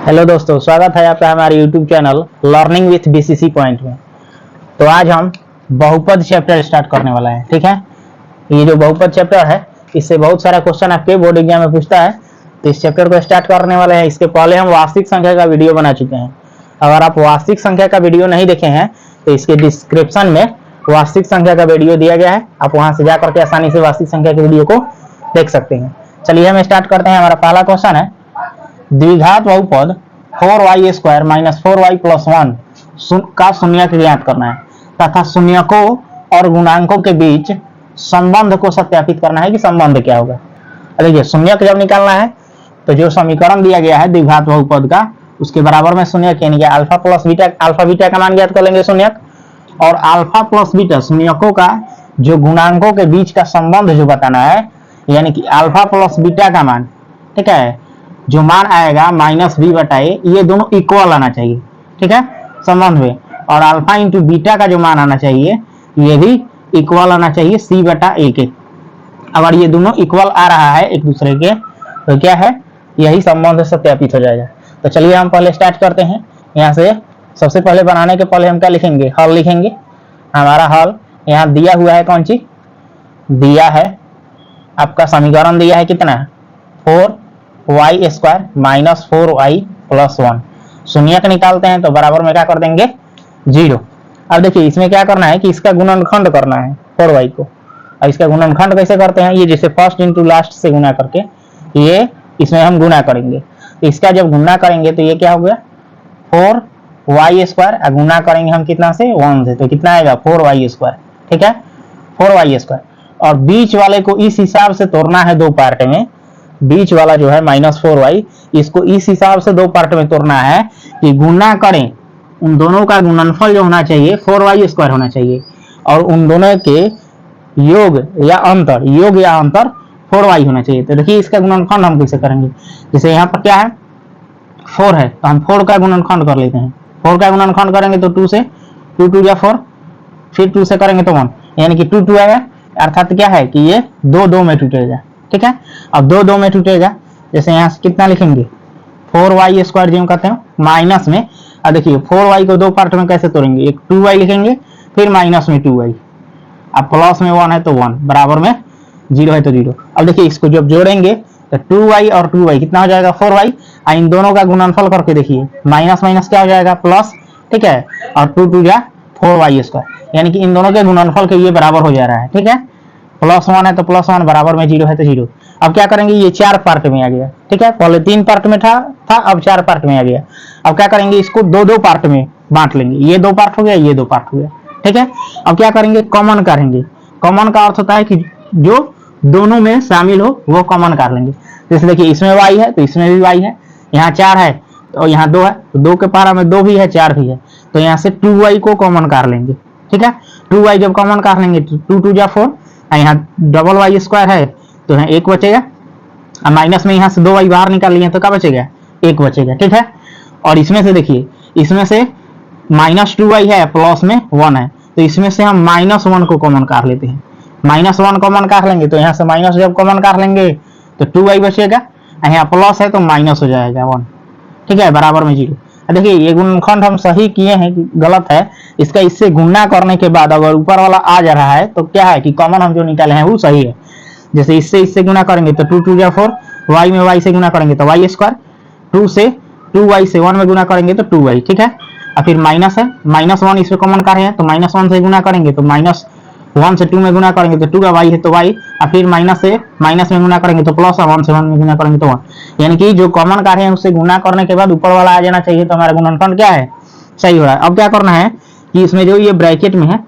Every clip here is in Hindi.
हेलो दोस्तों, स्वागत है आपका हमारे YouTube channel learning with BCC point में। तो आज हम बहुपद चैप्टर स्टार्ट करने वाला है। ठीक है, ये जो बहुपद चैप्टर है इससे बहुत सारा क्वेश्चन आपके बोर्ड एग्जाम में पूछता है, तो इस चैप्टर को स्टार्ट करने वाले हैं। इसके पहले हम वास्तविक संख्या का वीडियो बना चुके हैं। अगर आप वास्तविक संख्या का वीडियो नहीं देखे हैं तो इसके डिस्क्रिप्शन में वास्तविक संख्या का वीडियो दिया गया है, आप वहां से जाकर के आसानी से वास्तविक संख्या के वीडियो को देख सकते हैं। चलिए हम स्टार्ट करते हैं। हमारा पहला क्वेश्चन है, द्विघात बहुपद 4y² माइनस 4y प्लस 1 का शून्यक ज्ञात करना है तथा शून्यकों और गुणांकों के बीच संबंध को सत्यापित करना है कि संबंध क्या होगा। देखिए, शून्यक जब निकालना है तो जो समीकरण दिया गया है द्विघात बहुपद का, उसके बराबर में शून्यक यानी कि alpha plus beta, alpha beta का मान ज्ञात कर लेंगे शून्यक, और अल्फा प्लस बीटा शून्यकों का जो गुणांकों के बीच का संबंध जो बताना है, यानी कि अल्फा प्लस बीटा का मान, ठीक है, जो मान आएगा माइनस बी बटाए, ये दोनों इक्वल आना चाहिए। ठीक है, संबंध में, और अल्फा इंटू बीटा का जो मान आना चाहिए ये भी इक्वल आना चाहिए सी बटा ए के। अगर ये दोनों इक्वल आ रहा है एक दूसरे के तो क्या है, यही संबंध सत्यापित हो जाएगा। तो चलिए हम पहले स्टार्ट करते हैं। यहाँ से सबसे पहले बनाने के पहले हम क्या लिखेंगे, हल लिखेंगे। हमारा हल यहाँ दिया हुआ है, कौन सी दिया है, आपका समीकरण दिया है कितना, 4y² माइनस 4y प्लस 1। शून्यक निकालते हैं तो बराबर में क्या कर देंगे, 0। अब देखिए इसमें क्या करना है कि इसका गुणनखंड करना है 4y को। और इसका गुणनखंड कैसे करते हैं, ये जैसे फर्स्ट इंटू लास्ट से गुना करके ये इसमें हम गुना करेंगे। तो इसका जब गुना करेंगे तो ये क्या हो गया, 4y², गुना करेंगे हम कितना से, 1 से, तो कितना आएगा 4y²। ठीक है, 4y²। और बीच वाले को इस हिसाब से तोड़ना है दो पार्ट में। बीच वाला जो है माइनस 4y, इसको इस हिसाब से दो पार्ट में तोड़ना है कि गुना करें, उन दोनों का गुणनफल जो होना चाहिए 4y² होना चाहिए, और उन दोनों के योग या अंतर 4y होना चाहिए। तो देखिए इसका गुणनखंड हम कैसे करेंगे, जैसे यहाँ पर क्या है 4 है तो हम 4 का गुणनखंड कर लेते हैं। 4 का गुणनखंड करेंगे तो 2 से, 2 2 या 4, फिर 2 से करेंगे तो 1, यानी कि 2 2 आएगा, अर्थात क्या है कि ये 2 2 में टूटेगा। ठीक है, अब 2 2 में टूटेगा, जैसे यहाँ से कितना लिखेंगे 4y² जो कहते हैं माइनस में। अब देखिए 4y को दो पार्ट में कैसे तोड़ेंगे, एक 2y लिखेंगे, फिर माइनस में 2y, अब प्लस में 1 है तो 1, बराबर में 0 है तो 0। अब देखिए इसको जब जोड़ेंगे तो 2y और 2y कितना हो जाएगा 4y, इन दोनों का गुणनफल करके देखिए माइनस माइनस क्या हो जाएगा प्लस। ठीक है, और 2 2 या 4y², यानी कि इन दोनों के गुणनफल के ये बराबर हो जा रहा है। ठीक है, प्लस 1 है तो प्लस 1, बराबर में 0 है तो 0। अब क्या करेंगे, ये 4 पार्ट में आ गया। ठीक है, पहले 3 पार्ट में था अब 4 पार्ट में आ गया। अब क्या करेंगे, इसको 2 2 पार्ट में बांट लेंगे, ये 2 पार्ट हो गया, ये 2 पार्ट हो गया। ठीक है, अब क्या करेंगे, कॉमन करेंगे। कॉमन का अर्थ होता है कि जो दोनों में शामिल हो वो कॉमन कर लेंगे। जैसे देखिए इसमें y है तो इसमें भी y है, यहाँ 4 है तो यहाँ 2 है, तो 2 के पारा में 2 भी है 4 भी है, तो यहाँ से 2y को कॉमन कर लेंगे। ठीक है, 2y जब कॉमन कर लेंगे तो 2 2 या 4, यहाँ डबल y² है तो यहाँ 1 बचेगा, और माइनस में यहाँ से 2y बाहर निकाल लिए तो क्या बचेगा, 1 बचेगा। ठीक है, और इसमें से देखिए, इसमें से माइनस 2y है प्लस में 1 है, तो इसमें से हम माइनस 1 को कॉमन कर लेते हैं। माइनस 1 कॉमन कर लेंगे तो यहाँ से माइनस जब कॉमन कर लेंगे तो 2y बचेगा, यहाँ प्लस है तो माइनस हो जाएगा 1। ठीक है, बराबर में 0। देखिए ये गुणनखंड हम सही किए हैं कि गलत है, इसका इससे गुणा करने के बाद अगर ऊपर वाला आ जा रहा है तो क्या है कि कॉमन हम जो निकाले हैं वो सही है। जैसे इससे गुणा करेंगे तो 2 2 या 4, y में y से गुणा करेंगे तो y², 2 से 2y से 1 में गुणा करेंगे तो 2y। ठीक है, और फिर माइनस है, माइनस 1 इसमें कॉमन कर रहे हैं तो माइनस 1 से गुणा करेंगे तो माइनस 1 से 2 में गुणा करेंगे तो 2 का y है तो y, और फिर माइनस से माइनस में गुणा करेंगे तो प्लस, 1 से 1 में गुणा करेंगे तो 1, यानी कि जो कॉमन कर रहे हैं उससे गुणा करने के बाद ऊपर वाला आ जाना चाहिए, तो हमारा गुणनखंड क्या है, सही हो रहा है। अब क्या करना है कि इसमें जो ये ब्रैकेट में है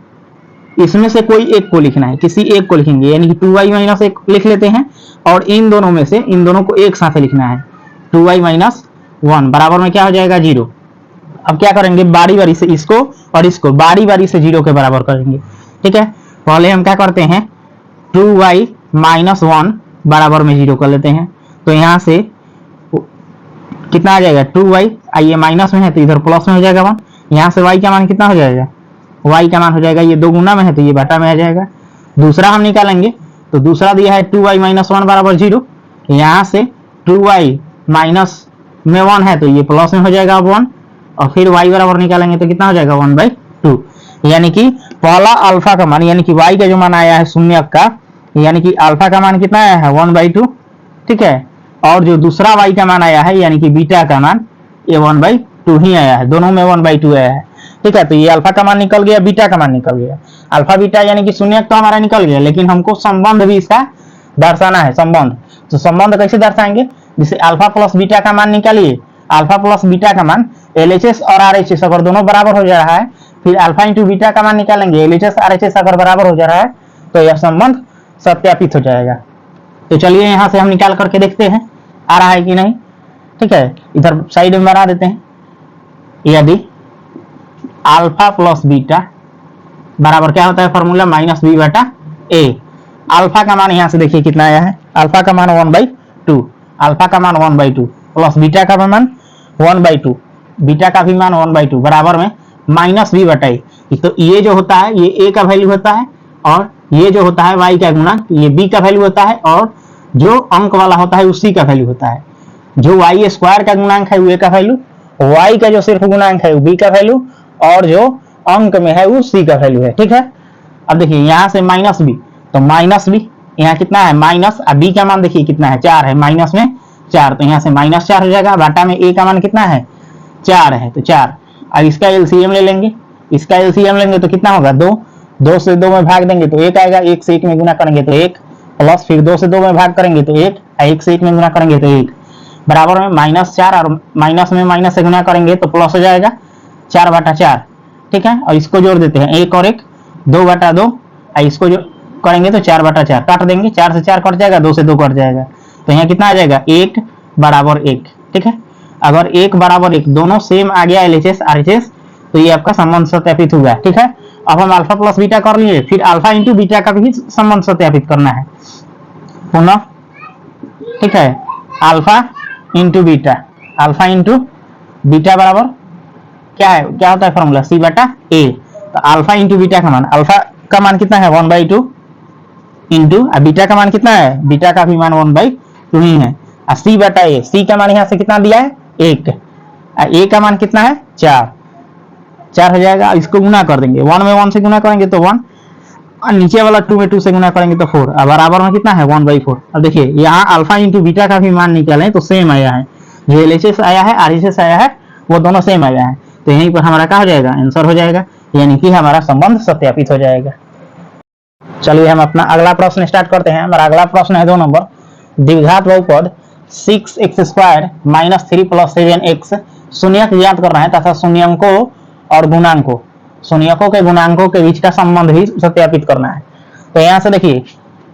इसमें से कोई एक को लिखना है, किसी एक को लिखेंगे, यानी कि 2y माइनस 1 लिख लेते हैं, और इन दोनों में से इन दोनों को एक साथ लिखना है, 2y माइनस 1 बराबर में क्या हो जाएगा 0। अब क्या करेंगे, बारी बारी से इसको और इसको बारी बारी से 0 के बराबर करेंगे। ठीक है, पहले हम क्या करते हैं 2y माइनस 1 बराबर में 0 कर लेते हैं, तो यहाँ से कितना आ जाएगा 2y, ये माइनस में है तो इधर प्लस में हो जाएगा 1, यहाँ से y का मान कितना हो जाएगा, y का मान हो जाएगा, ये 2 गुना में है तो ये बटा में आ जाएगा। दूसरा हम निकालेंगे तो दूसरा दिया है 2y माइनस 1 बराबर 0, यहाँ से 2y माइनस में 1 है तो ये प्लस में हो जाएगा 1, और फिर y बराबर निकालेंगे तो कितना हो जाएगा 1/2। यानी कि पहला अल्फा का मान यानी कि y का जो मान आया है शून्य का, यानी कि अल्फा का मान कितना आया है 1/2, ठीक है। और जो दूसरा y का मान आया है यानी कि बीटा का मान ये 1/2 ही आया है, दोनों में 1/2 आया है, ठीक है। तो ये अल्फा का मान निकल गया, बीटा का मान निकल गया। अल्फा बीटा यानी कि शून्य तो हमारा निकल गया, लेकिन हमको संबंध भी इसका दर्शाना है, संबंध। तो संबंध कैसे दर्शाएंगे, जैसे अल्फा प्लस बीटा का मान निकालिए, अल्फा प्लस बीटा का मान LHS और RHS अगर दोनों बराबर हो जा रहा है, फिर अल्फा इंटू बीटा का मान निकालेंगे, LHS RHS अगर बराबर हो जा रहा है तो यह संबंध सत्यापित हो जाएगा। तो चलिए यहां से हम निकाल करके देखते हैं आ रहा है कि नहीं, ठीक है। इधर साइड में बना देते हैं, यदि अल्फा प्लस बीटा बराबर क्या होता है फॉर्मूला -b/a। अल्फा का मान यहां से देखिए कितना आया है, अल्फा का मान 1/2, अल्फा का मान 1/2 प्लस बीटा का मान 1/2, बीटा का भी मान 1/2 बराबर में -b/a। तो ये जो होता है ये a का वैल्यू होता है, और ये जो होता है y का गुणा ये b का वैल्यू होता है, और जो अंक वाला होता है उसी का वैल्यू होता है। जो y स्क्वायर का गुणांक है वो a का वैल्यू, y का जो सिर्फ गुणांक है वो b का वैल्यू, और जो अंक में है वो c का वैल्यू है, ठीक है। अब देखिए यहाँ से -b, तो -b यहाँ कितना है माइनस, अब b का मान देखिए कितना है 4 है, माइनस में 4, तो यहाँ से -4 हो जाएगा। बाटा में a का मान कितना है 4 है, तो 4। अब इसका एलसीएम ले लेंगे, इसका एलसीएम लेंगे तो कितना होगा 2, 2 से 2 में भाग देंगे तो 1 आएगा, 1 से 1 में गुना करेंगे तो 1, प्लस फिर 2 से 2 में भाग करेंगे तो 1, 1 से 1 में गुना करेंगे तो 1, बराबर में -4, और माइनस में माइनस से गुना करेंगे तो प्लस हो जाएगा 4/4, ठीक है। और इसको जोड़ देते हैं 1 और 1 2/2, इसको जो करेंगे तो 4/4 काट देंगे, 4 से 4 कट जाएगा, 2 से 2 कट जाएगा, तो यहाँ कितना आ जाएगा 1 बराबर 1, ठीक है। अगर 1 बराबर 1 दोनों सेम आ गया LHS RHS तो ये आपका संबंध सत्यापित हुआ, ठीक है। अब हम अल्फा प्लस बीटा कर लिए, फिर अल्फा इंटू बीटा का भी संबंध सत्यापित करना है पुनः, ठीक है। Alpha into beta, alpha into beta बराबर क्या है, क्या होता है फॉर्मूला c/a। तो अल्फा इंटू बीटा का मान, अल्फा का मान कितना है 1/2 इंटू बीटा का मान कितना है, बीटा का भी मान 1/2 ही है, और c/a, c का मान यहाँ से कितना दिया है 1, a का मान कितना है 4 हो जाएगा। इसको गुना कर देंगे, 1 में 1 से गुना करेंगे तो 1, और नीचे वाला 2 में 2 से गुना करेंगे तो 4, अब बराबर में कितना है 1/4। अब देखिए यहाँ अल्फा इंटू बीटा का भी मान निकालें तो सेम आया है, जो LHS आया है RHS आया है वो दोनों सेम आया है, तो यहीं पर हमारा क्या हो जाएगा आंसर हो जाएगा, यानी कि हमारा संबंध सत्यापित हो जाएगा। चलिए हम अपना अगला प्रश्न स्टार्ट करते हैं। हमारा अगला प्रश्न है 2 नंबर, द्विघात बहुपद 6x² - 3 + 7x शून्यक ज्ञात करना है तथा शून्यकों और गुणांकों, शून्यकों के गुणांकों के बीच का संबंध भी सत्यापित करना है। तो यहाँ से देखिए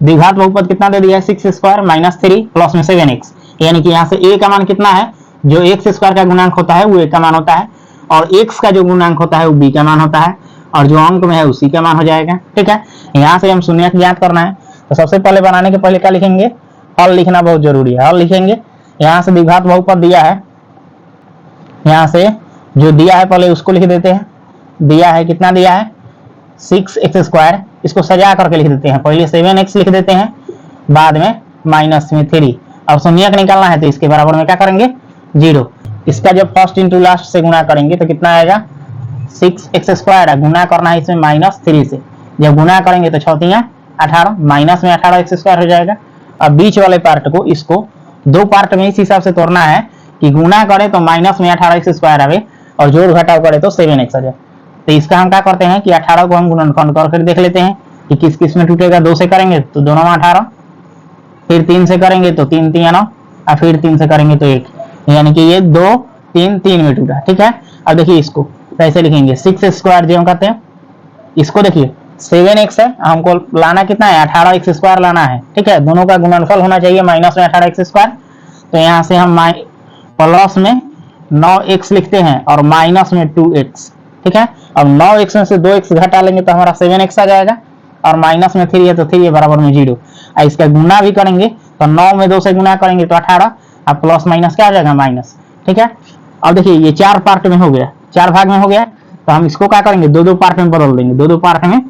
द्विघात बहुपद कितना दे दिया है 6² - 3 प्लस में 7x, यानी कि यहाँ से a का मान कितना है, जो x² का गुणांक होता है वो a का मान होता है, और x का जो गुणांक होता है वो b का मान होता है, और जो अंक में है उसी का मान हो जाएगा, ठीक है। यहाँ से हम शून्यक ज्ञात करना है, तो सबसे पहले बनाने के पहले क्या लिखेंगे, हल लिखना बहुत जरूरी है, हल लिखेंगे। यहाँ से द्विघात बहुपद दिया है, यहाँ से जो दिया है पहले उसको लिख देते हैं, दिया है कितना दिया है 6x², इसको सजा करके लिख देते हैं, पहले 7x लिख देते हैं, बाद में माइनस में 3। अब शून्यक निकालना है तो इसके बराबर में क्या करेंगे 0, इसका जब फर्स्ट इंटू लास्ट से गुना करेंगे तो कितना आएगा 6x², गुना करना है इसमें -3 से, जब गुना करेंगे तो 6 × 18, माइनस में 18x² हो जाएगा। अब बीच वाले पार्ट को इसको 2 पार्ट में इस हिसाब से तोड़ना है कि गुना करे तो माइनस में 18x² आवे और जोड़ घटाव करे तो 7x आ जाए। तो इसका हम क्या करते हैं कि 18 को हम गुणनखंड करके देख लेते हैं कि किस किस में टूटेगा। 2 से करेंगे तो दोनों में 18, फिर 3 से करेंगे तो 3 × 9, और फिर 3 से करेंगे तो 1, यानी कि ये 2 3 3 में टूटा, ठीक है। अब देखिए इसको कैसे लिखेंगे 6x² जो हम कहते हैं, इसको देखिए 7x है, हमको लाना कितना है 18x² लाना है, ठीक है। दोनों का गुणनफल होना चाहिए माइनस में 18x², तो यहाँ से हम प्लस में 9x लिखते हैं और माइनस में 2x, ठीक है। अब 9x में से 2x घटा लेंगे तो हमारा 7x आ जाएगा, और माइनस में 3 है तो 3 है बराबर में 0। इसका गुना भी करेंगे तो 9 में 2 से गुना करेंगे तो 18, अब प्लस माइनस क्या आ जाएगा माइनस, ठीक है। अब देखिए ये 4 पार्ट में हो गया, 4 भाग में हो गया, तो हम इसको क्या करेंगे 2-2 पार्ट में बदल देंगे, 2-2 पार्ट में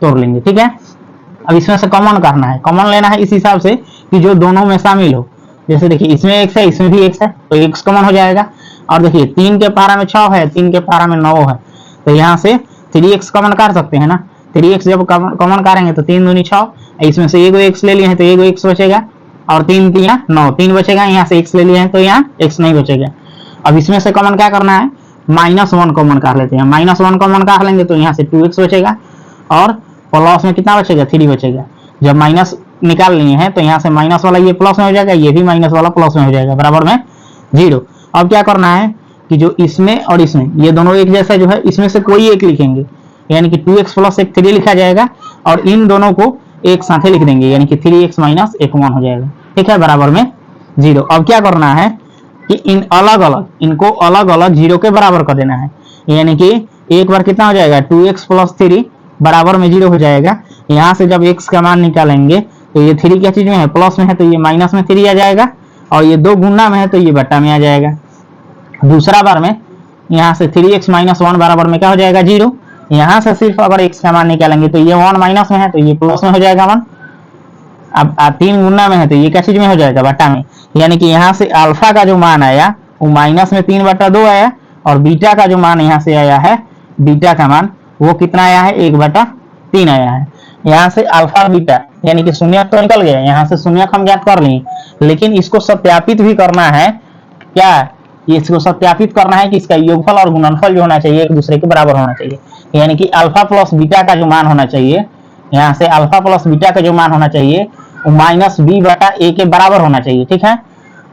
तोड़ लेंगे, ठीक है। अब इसमें से कॉमन करना है, कॉमन लेना है इस हिसाब से कि जो दोनों में शामिल हो, जैसे देखिए इसमें x है, इसमें भी x है, तो x कॉमन हो जाएगा। और देखिए 3 के पारा में 6 है, 3 के पारा में 9 है, तो यहाँ से 3x कॉमन कर सकते हैं ना। 3x जब कॉमन करेंगे तो 3 दूनी 6, इसमें से एगो x ले लिए हैं तो एगो x बचेगा, और 3 3 9, 3 बचेगा। यहाँ से x ले लिए हैं तो यहाँ x नहीं बचेगा। अब इसमें से कॉमन क्या करना है, -1 कॉमन कर लेते हैं। -1 कॉमन कर लेंगे तो यहाँ से 2x बचेगा, और प्लस में कितना बचेगा, 3 बचेगा। जब माइनस निकाल लिए हैं तो यहाँ से माइनस वाला ये प्लस में हो जाएगा, ये भी माइनस वाला प्लस में हो जाएगा, बराबर में 0। अब क्या करना है कि जो इसमें और इसमें ये दोनों एक जैसा जो है, इसमें से कोई एक लिखेंगे, यानी कि 2x + 1 3 लिखा जाएगा, और इन दोनों को एक साथ लिख देंगे, यानी कि 3x - 1 1 हो जाएगा, ठीक है, बराबर में 0। अब क्या करना है कि इन अलग अलग इनको अलग अलग 0 के बराबर कर देना है, यानी कि एक बार कितना हो जाएगा, 2x + 3 बराबर में 0 हो जाएगा। यहाँ से जब x का मान निकालेंगे तो ये 3 क्या चीज में है, प्लस में है, तो ये माइनस में 3 आ जाएगा, और ये 2 गुना में है तो ये बट्टा में आ जाएगा। दूसरा बार में यहाँ से 3x - 1 बराबर में क्या हो जाएगा, 0। यहाँ से सिर्फ अगर x का मान निकालेंगे तो ये 1 माइनस में है तो ये प्लस में हो जाएगा 1। अब 3 गुना में है तो ये क्या चीज में हो जाएगा, बट्टा में। यानी कि यहाँ से अल्फा का जो मान आया वो माइनस में 3/2 आया, और बीटा का जो मान यहाँ से आया है, बीटा का मान वो कितना आया है, 1/3 आया है। यहाँ से अल्फा बीटा यानी कि शून्यक तो निकल गया, यहाँ से शून्यक हम ज्ञात कर लिए, लेकिन इसको सत्यापित भी करना है। क्या, इसको सत्यापित करना है कि इसका योगफल और गुणनफल जो होना चाहिए एक दूसरे के बराबर होना चाहिए, यानी कि अल्फा प्लस बीटा का जो मान होना चाहिए, यहाँ से अल्फा प्लस बीटा का जो मान होना चाहिए वो -b/a के बराबर होना चाहिए, ठीक है।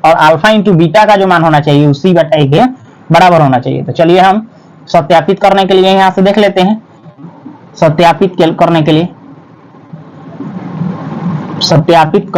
और अल्फा इंटू बीटा का जो मान होना चाहिए वो c/a के बराबर होना चाहिए। तो चलिए हम सत्यापित करने के लिए यहाँ से देख लेते हैं। सत्यापित करने के लिए सत्यापित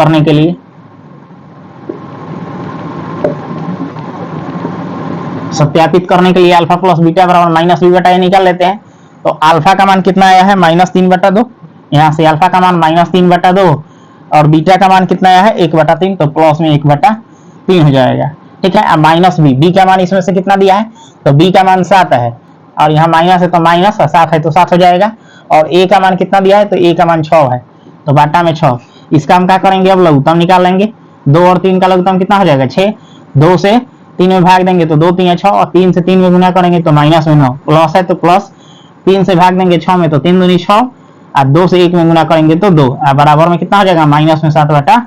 करने के लिए अल्फा प्लस बीटा बराबर -b/a निकाल लेते हैं। तो अल्फा का मान कितना आया है, -3/2। यहाँ से अल्फा का मान -3/2 और बीटा का मान कितना आया है, 1/3, तो प्लस में 1/3 हो जाएगा, ठीक है। अब माइनस बी का मान इसमें से कितना दिया है, तो बी का मान 7 है, और यहाँ माइनस है तो माइनस, 7 है तो 7 हो जाएगा। और ए का मान कितना दिया है, तो ए का मान 6 है, तो बाटा में 6। इसका हम क्या करेंगे, अब लघुत्तम निकाल लेंगे। 2 और 3 का लघुत्तम कितना हो जाएगा, 6। 2 से 3 में भाग देंगे तो 2 3 6, और 3 से 3 में गुना करेंगे तो माइनस में 9, प्लस है तो प्लस, 3 से भाग देंगे 6 में तो 3 दूनी 6, और 2 से 1 में गुना करेंगे तो 2, बराबर में कितना हो जाएगा, माइनस में 7/6।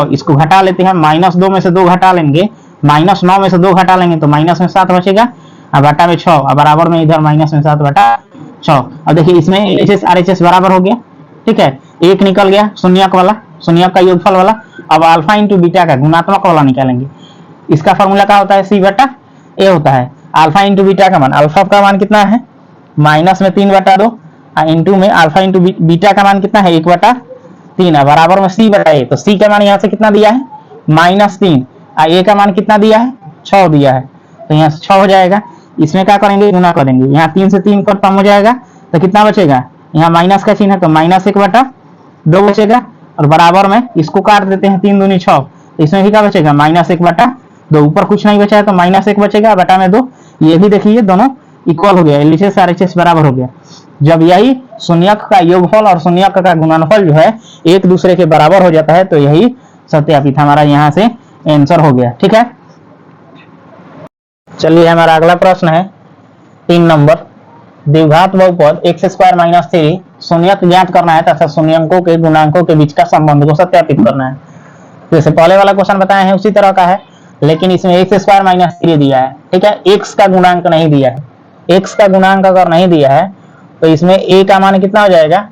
इसको घटा लेते हैं, -2 में से 2 घटा लेंगे, -9 में से 2 घटा लेंगे तो माइनस में 7 बचेगा, और बटा में 6, और बराबर में इधर माइनस में 7/6। अब देखिए इसमें LHS RHS बराबर हो गया, ठीक है। एक निकल गया शून्यक वाला, शून्यक का योगफल वाला। अब अल्फा इंटू बीटा का गुणात्मक वाला निकालेंगे। इसका फॉर्मूला क्या होता है, c/a होता है। अल्फा इंटू बीटा का मान, अल्फा का मान कितना है, माइनस में 3/2, इंटू में अल्फा इंटू बीटा का मान कितना है, 1/3, बराबर में c/a। तो c का मान यहाँ से कितना दिया है, -3, और a का मान कितना दिया है, 6 दिया है, तो यहाँ से 6 हो जाएगा। इसमें क्या करेंगे, गुना कर देंगे। यहाँ 3 से 3 कम हो जाएगा तो कितना बचेगा, यहाँ माइनस का चिन्ह है तो -1/2 बचेगा, और बराबर में इसको काट देते हैं, 3 दूनी 6, तो इसमें भी क्या बचेगा, -1/2। ऊपर कुछ नहीं बचा है तो -1 बचेगा, बटा में 2। ये भी देखिए दोनों इक्वल हो गया, LHS RHS बराबर हो गया। जब यही शून्यक का योगफल और शून्यक का गुणनफल जो है एक दूसरे के बराबर हो जाता है तो यही सत्यापित हमारा यहाँ से आंसर हो गया, ठीक है। चलिए हमारा अगला प्रश्न है 3 नंबर, द्विघात बहुपद x² - 3 शून्यक ज्ञात करना है तथा शून्यकों के गुणांकों के बीच का संबंध को सत्यापित करना है। जैसे पहले वाला क्वेश्चन बताए हैं उसी तरह का है, लेकिन इसमें x² - 3 दिया है, ठीक है। x का गुणांक नहीं दिया है। x का गुणांक अगर नहीं दिया है तो इसमें a का मान कितना हो जाएगा,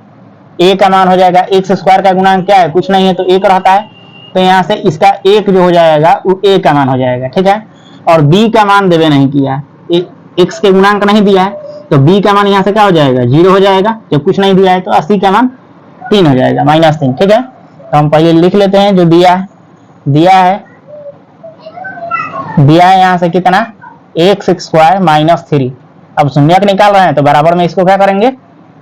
a का मान हो जाएगा, x² का गुणांक क्या है, कुछ नहीं है तो 1 रहता है, तो यहाँ से इसका 1 जो हो जाएगा वो a का मान हो जाएगा, ठीक है। और b का मान देवे नहीं किया है, x के गुणांक नहीं दिया है, तो b का मान यहाँ से क्या हो जाएगा, 0 हो जाएगा। जब कुछ नहीं दिया है तो 80 का मान 3 हो जाएगा, -3, ठीक है। तो हम पहले लिख लेते हैं जो दिया है यहाँ से कितना, x² - 3। अब शून्यक निकाल रहे हैं तो बराबर में इसको क्या करेंगे,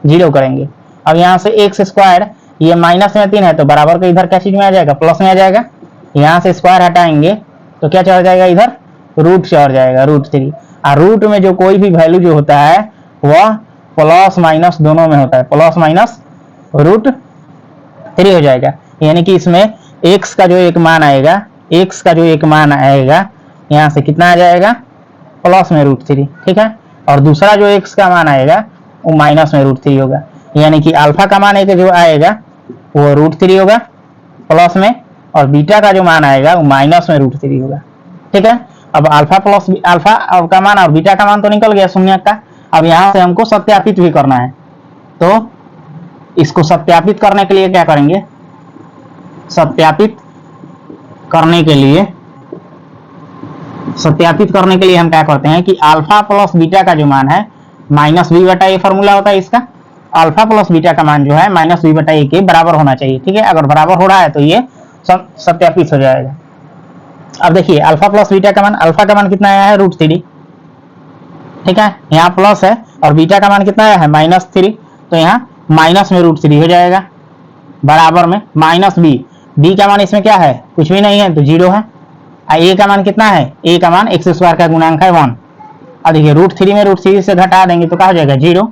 0 करेंगे। अब यहाँ से x², ये माइनस में 3 है तो बराबर के इधर क्या चीज में आ जाएगा, प्लस में आ जाएगा। यहाँ से स्क्वायर हटाएंगे तो क्या चढ़ जाएगा, इधर रूट चढ़ जाएगा, √3। और रूट में जो कोई भी वैल्यू जो होता है वह प्लस माइनस दोनों में होता है, प्लस माइनस √3 हो जाएगा। यानी कि इसमें x का जो एक मान आएगा x का जो एक मान आएगा यहाँ से कितना आ जाएगा, प्लस में √3, ठीक है। और दूसरा जो x का मान आएगा वो माइनस में √3 होगा, यानी कि अल्फा का मान एक जो आएगा वो √3 होगा प्लस में, और बीटा का जो मान आएगा वो माइनस में √3 होगा, ठीक है। अब अल्फा का मान और बीटा का मान तो निकल गया शून्य का। अब यहाँ से हमको सत्यापित भी करना है, तो इसको सत्यापित करने के लिए क्या करेंगे, सत्यापित करने के लिए हम क्या करते हैं कि अल्फा प्लस बीटा का जो मान है -b/a, ये फॉर्मूला होता है इसका। अल्फा प्लस बीटा का मान जो है -b/a के बराबर होना चाहिए, ठीक है। अगर बराबर हो रहा है तो ये सत्यापित हो जाएगा। अब देखिए अल्फा प्लस बीटा का मान, अल्फा का मान कितना आया है √3, ठीक है। यहाँ प्लस है और बीटा का मान कितना आया है -3, तो यहाँ माइनस में √3 हो जाएगा, बराबर में -b। b का मान इसमें क्या है, कुछ भी नहीं है तो 0 है। a का मान कितना है, a का मान x² का गुणांक है 1। अब देखिए √3 में √3 से घटा देंगे तो क्या हो जाएगा 0,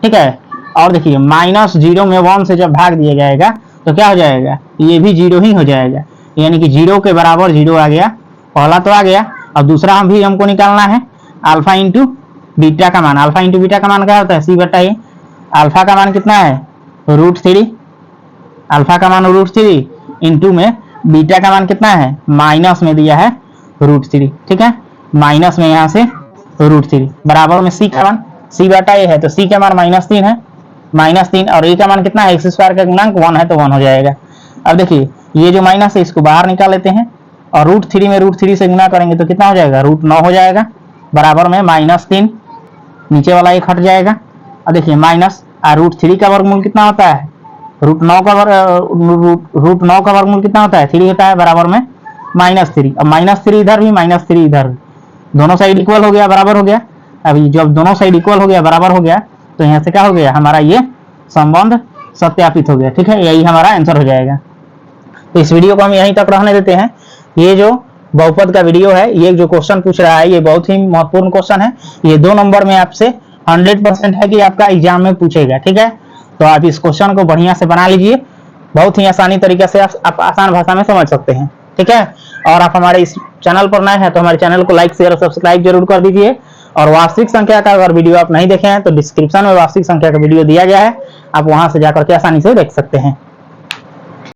ठीक है। और देखिए -0 में 1 से जब भाग दिया जाएगा तो क्या हो जाएगा, ये भी 0 ही हो जाएगा, यानी कि 0 के बराबर 0 आ गया, पहला तो आ गया। अब दूसरा भी हमको निकालना है अल्फा इंटू बीटा का मान। अल्फा इंटू बीटा का मान क्या होता है, c/a। अल्फा का मान कितना है √3, अल्फा का मान √3 इंटू में बीटा का मान कितना है, माइनस में दिया है √3, ठीक है। माइनस में यहाँ से √3 बराबर में c का मान, c/a है तो c का मान -3 है, -3, और a का मान कितना है, x² का गुणांक 1 है तो 1 हो जाएगा। अब देखिए ये जो माइनस है इसको बाहर निकाल लेते हैं, और √3 में √3 से गुना करेंगे तो कितना हो जाएगा, √9 हो जाएगा, बराबर में -3, नीचे वाला एक हट जाएगा। अब देखिए माइनस √3 का वर्गमूल कितना होता है, √9 का वर्गमूल कितना होता है, 3 होता है, बराबर में -3। अब -3 इधर भी -3 इधर, दोनों साइड इक्वल हो गया, बराबर हो गया। अभी जब दोनों साइड इक्वल हो गया, बराबर हो गया, तो यहाँ से क्या हो गया, हमारा ये संबंध सत्यापित हो गया, ठीक है। यही हमारा आंसर हो जाएगा। तो इस वीडियो को हम यहीं तक रहने देते हैं। ये जो बहुपद का वीडियो है, ये जो क्वेश्चन पूछ रहा है ये बहुत ही महत्वपूर्ण क्वेश्चन है। ये 2 नंबर में आपसे 100% है कि आपका एग्जाम में पूछेगा, ठीक है। तो आप इस क्वेश्चन को बढ़िया से बना लीजिए, बहुत ही आसानी तरीके से आप आसान भाषा में समझ सकते हैं, ठीक है। और आप हमारे इस चैनल पर नए हैं तो हमारे चैनल को लाइक शेयर और सब्सक्राइब जरूर कर दीजिए। और वास्तविक संख्या का अगर वीडियो आप नहीं देखे हैं तो डिस्क्रिप्शन में वास्तविक संख्या का वीडियो दिया गया है, आप वहां से जाकर के आसानी से देख सकते हैं।